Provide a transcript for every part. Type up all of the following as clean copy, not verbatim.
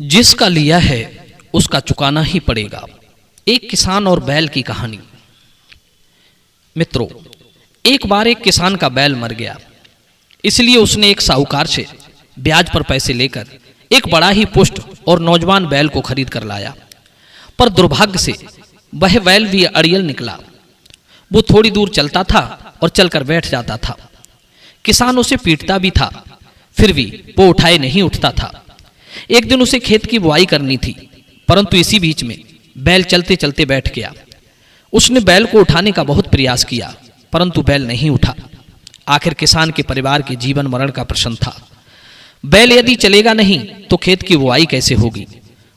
जिसका लिया है उसका चुकाना ही पड़ेगा। एक किसान और बैल की कहानी। मित्रों, एक बार एक किसान का बैल मर गया, इसलिए उसने एक साहूकार से ब्याज पर पैसे लेकर एक बड़ा ही पुष्ट और नौजवान बैल को खरीद कर लाया। पर दुर्भाग्य से वह बैल भी अड़ियल निकला। वो थोड़ी दूर चलता था और चलकर बैठ जाता था। किसान उसे पीटता भी था, फिर भी वो उठाए नहीं उठता था। एक दिन उसे खेत की बुआई करनी थी, परंतु इसी बीच में बैल चलते चलते बैठ गया। उसने बैल को उठाने का बहुत प्रयास किया, परंतु बैल नहीं उठा। आखिर किसान के परिवार के जीवन मरण का प्रश्न था। बैल यदि चलेगा नहीं तो खेत की बुआई कैसे होगी,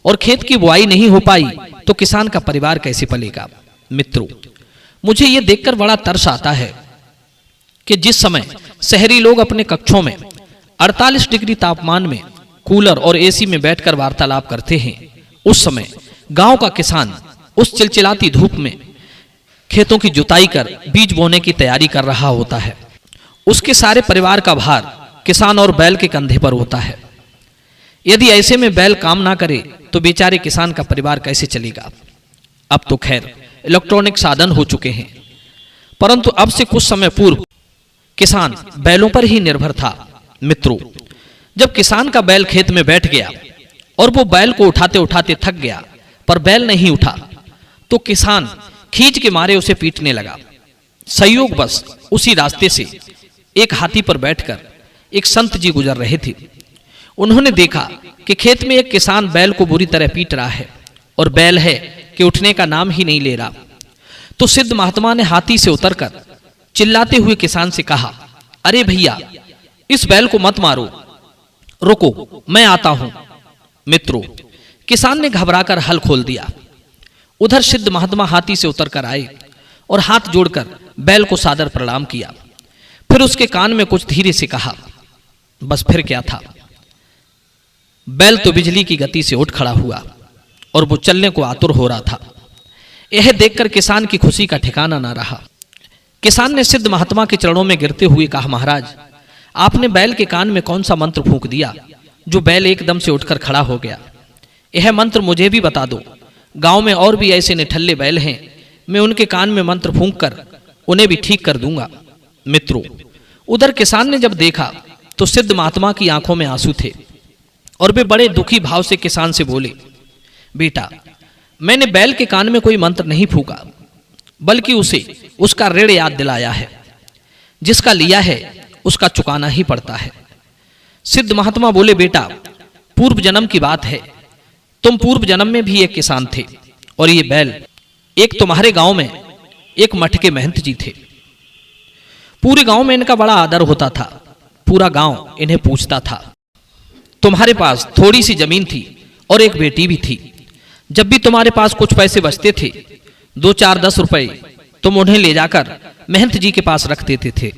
और खेत की बुआई नहीं हो पाई तो किसान का परिवार कैसे पलेगा। मित्रों, मुझे यह देखकर बड़ा तरस आता है कि जिस समय शहरी लोग अपने कक्षों में 48 डिग्री तापमान में कूलर और एसी में बैठकर वार्तालाप करते हैं, उस समय गांव का किसान उस चिलचिलाती धूप में खेतों की जुताई कर बीज बोने की तैयारी कर रहा होता है। उसके सारे परिवार का भार किसान और बैल के कंधे पर होता है। यदि ऐसे में बैल काम ना करे तो बेचारे किसान का परिवार कैसे चलेगा। अब तो खैर इलेक्ट्रॉनिक साधन हो चुके हैं, परंतु अब से कुछ समय पूर्व किसान बैलों पर ही निर्भर था। मित्रों, जब किसान का बैल खेत में बैठ गया और वो बैल को उठाते उठाते थक गया, पर बैल नहीं उठा, तो किसान खींच के मारे उसे पीटने लगा। संयोगवश उसी रास्ते से एक हाथी पर बैठकर एक संत जी गुजर रहे थे। उन्होंने देखा कि खेत में एक किसान बैल को बुरी तरह पीट रहा है और बैल है कि उठने का नाम ही नहीं ले रहा। तो सिद्ध महात्मा ने हाथी से उतरकर चिल्लाते हुए किसान से कहा, अरे भैया, इस बैल को मत मारो, रुको, मैं आता हूं। मित्रों, किसान ने घबराकर हल खोल दिया। उधर सिद्ध महात्मा हाथी से उतरकर आए और हाथ जोड़कर बैल को सादर प्रणाम किया। फिर उसके कान में कुछ धीरे से कहा। बस फिर क्या था, बैल तो बिजली की गति से उठ खड़ा हुआ और वो चलने को आतुर हो रहा था। यह देखकर किसान की खुशी का ठिकाना ना रहा। किसान ने सिद्ध महात्मा के चरणों में गिरते हुए कहा, महाराज, आपने बैल के कान में कौन सा मंत्र फूंक दिया जो बैल एकदम से उठकर खड़ा हो गया? यह मंत्र मुझे भी बता दो। गांव में और भी ऐसे निठल्ले बैल हैं, मैं उनके कान में मंत्र फूंक कर उन्हें भी ठीक कर दूंगा। मित्रों, उधर किसान ने जब देखा तो सिद्ध महात्मा की आंखों में आंसू थे और वे बड़े दुखी भाव से किसान से बोले, बेटा, मैंने बैल के कान में कोई मंत्र नहीं फूंका, बल्कि उसे उसका ऋण याद दिलाया है। जिसका लिया है उसका चुकाना ही पड़ता है। सिद्ध महात्मा बोले, बेटा, पूर्व जन्म की बात है, तुम पूर्व जन्म में भी एक किसान थे और ये बैल एक तुम्हारे गांव में एक मठ के महंत जी थे। पूरे गांव में इनका बड़ा आदर होता था, पूरा गांव इन्हें पूछता था। तुम्हारे पास थोड़ी सी जमीन थी और एक बेटी भी थी। जब भी तुम्हारे पास कुछ पैसे बचते थे, 2, 4, 10 रुपए, तुम उन्हें ले जाकर महंत जी के पास रख देते थे।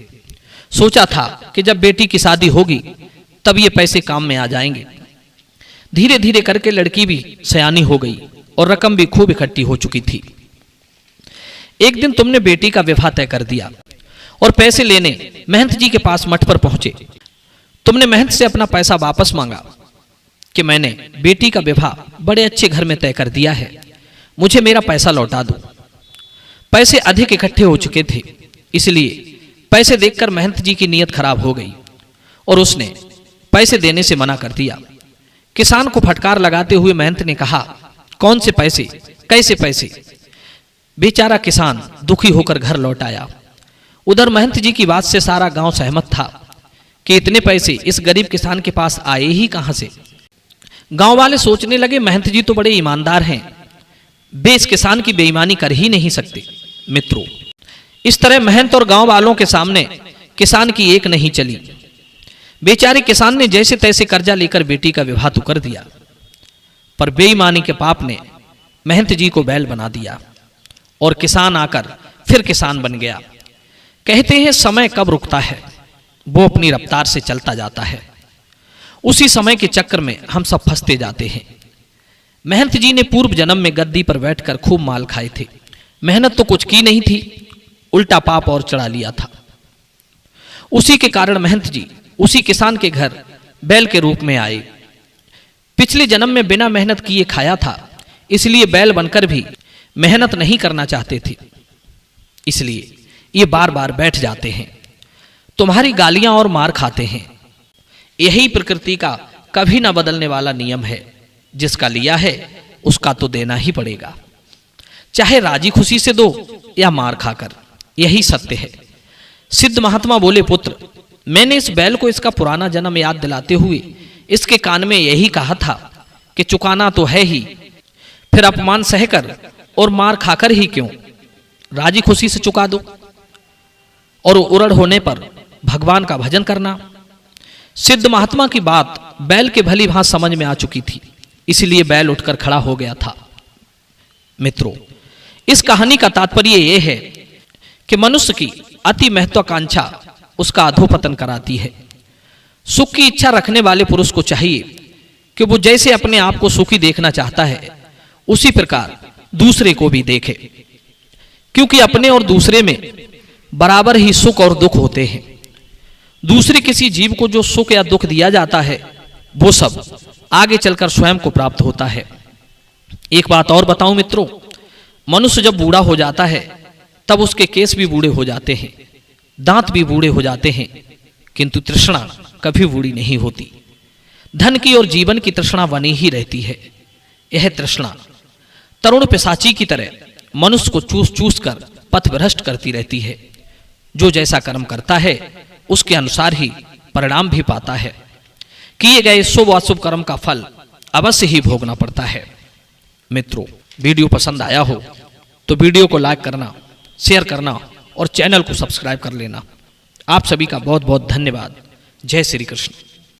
सोचा था कि जब बेटी की शादी होगी तब ये पैसे काम में आ जाएंगे। धीरे धीरे करके लड़की भी सयानी हो गई और रकम भी खूब इकट्ठी हो चुकी थी। एक दिन तुमने बेटी का विवाह तय कर दिया और पैसे लेने महंत जी के पास मठ पर पहुंचे। तुमने महंत से अपना पैसा वापस मांगा कि मैंने बेटी का विवाह बड़े अच्छे घर में तय कर दिया है, मुझे मेरा पैसा लौटा दो। पैसे अधिक इकट्ठे हो चुके थे, इसलिए पैसे देखकर महंत जी की नीयत खराब हो गई और उसने पैसे देने से मना कर दिया। किसान को फटकार लगाते हुए महंत ने कहा, कौन से पैसे, कैसे पैसे? बेचारा किसान दुखी होकर घर लौट आया। उधर महंत जी की बात से सारा गांव सहमत था कि इतने पैसे इस गरीब किसान के पास आए ही कहां से। गांव वाले सोचने लगे, महंत जी तो बड़े ईमानदार हैं, वे इस किसान की बेईमानी कर ही नहीं सकते। मित्रों, इस तरह महंत और गांव वालों के सामने किसान की एक नहीं चली। बेचारे किसान ने जैसे तैसे कर्जा लेकर बेटी का विवाह तो कर दिया, पर बेईमानी के पाप ने महंत जी को बैल बना दिया और किसान आकर फिर किसान बन गया। कहते हैं समय कब रुकता है, वो अपनी रफ्तार से चलता जाता है। उसी समय के चक्कर में हम सब फंसते जाते हैं। महंत जी ने पूर्व जन्म में गद्दी पर बैठकर खूब माल खाए थे। मेहनत तो कुछ की नहीं थी, उल्टा पाप और चढ़ा लिया था। उसी के कारण महंत जी उसी किसान के घर बैल के रूप में आए। पिछले जन्म में बिना मेहनत किए खाया था, इसलिए बैल बनकर भी मेहनत नहीं करना चाहते थे, इसलिए ये बार बार बैठ जाते हैं, तुम्हारी गालियां और मार खाते हैं। यही प्रकृति का कभी ना बदलने वाला नियम है, जिसका लिया है उसका तो देना ही पड़ेगा, चाहे राजी खुशी से दो या मार खाकर, यही सत्य है। सिद्ध महात्मा बोले, पुत्र, मैंने इस बैल को इसका पुराना जन्म याद दिलाते हुए इसके कान में यही कहा था कि चुकाना तो है ही, फिर अपमान सहकर और मार खाकर ही क्यों, राजी खुशी से चुका दो। और उरड़ होने पर भगवान का भजन करना। सिद्ध महात्मा की बात बैल के भली भांति समझ में आ चुकी थी, इसलिए बैल उठकर खड़ा हो गया था। मित्रों, इस कहानी का तात्पर्य यह है कि मनुष्य की अति महत्वाकांक्षा उसका अधोपतन कराती है। सुख की इच्छा रखने वाले पुरुष को चाहिए कि वो जैसे अपने आप को सुखी देखना चाहता है, उसी प्रकार दूसरे को भी देखे, क्योंकि अपने और दूसरे में बराबर ही सुख और दुख होते हैं। दूसरे किसी जीव को जो सुख या दुख दिया जाता है, वो सब आगे चलकर स्वयं को प्राप्त होता है। एक बात और बताऊं मित्रों, मनुष्य जब बूढ़ा हो जाता है तब उसके केस भी बूढ़े हो जाते हैं, दांत भी बूढ़े हो जाते हैं, किंतु तृष्णा कभी बूढ़ी नहीं होती। धन की और जीवन की तृष्णा बनी ही रहती है। यह तृष्णा तरुण पिशाची की तरह मनुष्य को चूस चूस कर पथभ्रष्ट करती रहती है। जो जैसा कर्म करता है उसके अनुसार ही परिणाम भी पाता है। किए गए शुभ अशुभ कर्म का फल अवश्य ही भोगना पड़ता है। मित्रों, वीडियो पसंद आया हो तो वीडियो को लाइक करना, शेयर करना और चैनल को सब्सक्राइब कर लेना। आप सभी का बहुत बहुत धन्यवाद। जय श्री कृष्ण।